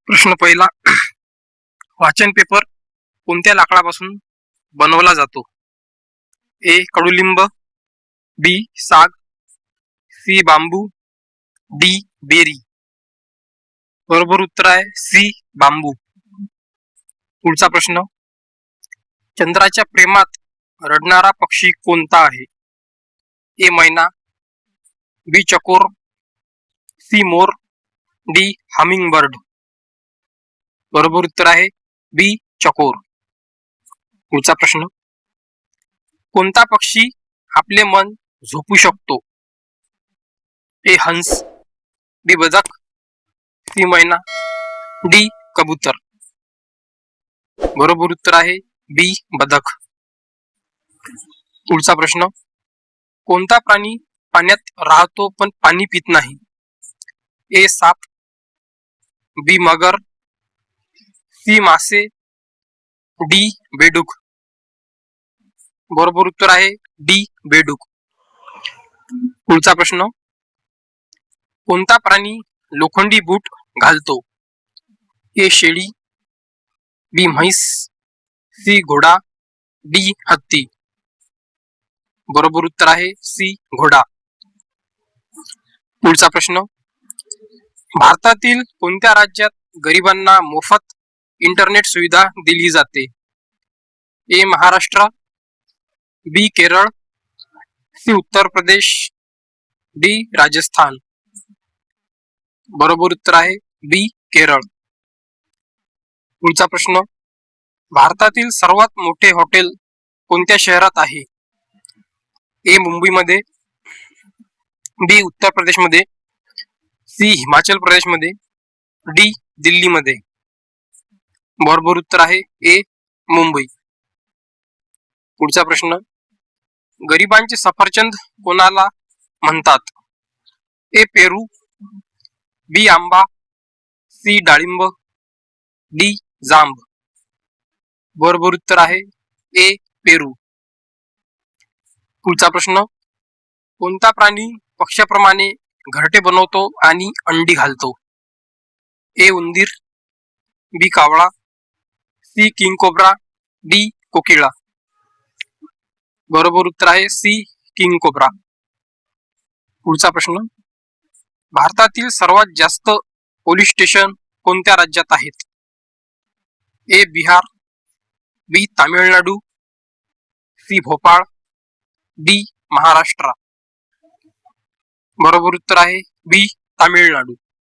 प्रश्न पहिला, वाचन पेपर कोणत्या लाकडापासून बनवला जातो? ए कडुलिंब, बी साग, सी बांबू, डी बेरी. बरोबर उत्तर आहे सी बांबू. पुढचा प्रश्न, चंद्राच्या प्रेमात रडणारा पक्षी कोणता आहे? ए मैना, बी चकोर, सी मोर, डी हमिंग बर्ड. बरोबर उत्तर आहे बी चकोर. पुढचा प्रश्न, कोणता पक्षी आपले मन झोपू शकतो? ए हंस, बी बदक, सी मैना, डी कबूतर. बरोबर उत्तर आहे बी बदक. पुढचा प्रश्न, कोणता प्राणी पाण्यात राहतो पण पाणी पित नाही? ए साप, बी मगर, सी मासे, डी बेडूक. बरोबर उत्तर आहे डी बेडूक. पुढचा प्रश्न, कोणता प्राणी लोखंडी बूट घालतो? ए शेळी, बी म्हैस, सी घोडा, डी हत्ती. बरोबर उत्तर आहे सी घोडा. पुढचा प्रश्न, भारतातील कोणत्या राज्यात गरिबांना मोफत इंटरनेट सुविधा दिली जाते? ए महाराष्ट्र, बी केरळ, सी उत्तर प्रदेश, डी राजस्थान. बरोबर उत्तर आहे बी केरळ. पुढचा प्रश्न, भारतातील सर्वात मोठे हॉटेल कोणत्या शहरात आहे? ए मुंबईमध्ये, बी उत्तर प्रदेशमध्ये, सी हिमाचल प्रदेशमध्ये, डी दिल्लीमध्ये. बरोबर उत्तर आहे ए मुंबई. पुढचा प्रश्न, गरिबांचे सफरचंद कोणाला म्हणतात? ए पेरू, बी आंबा, सी डाळिंब, डी जांब. बरोबर उत्तर आहे ए पेरू. पुढचा प्रश्न, कोणता प्राणी पक्ष्याप्रमाणे घरटे बनवतो आणि अंडी घालतो? ए उंदीर, बी कावळा, सी किंग कोब्रा, डी कोकिळा. बरोबर उत्तर आहे सी किंग कोब्रा. पुढचा प्रश्न, भारतातील सर्वात जास्त पोलीस स्टेशन कोणत्या राज्यात आहेत? ए बिहार, बी तामिळनाडू, सी भोपाळ, डी महाराष्ट्र. बरोबर उत्तर आहे बी तामिळनाडू.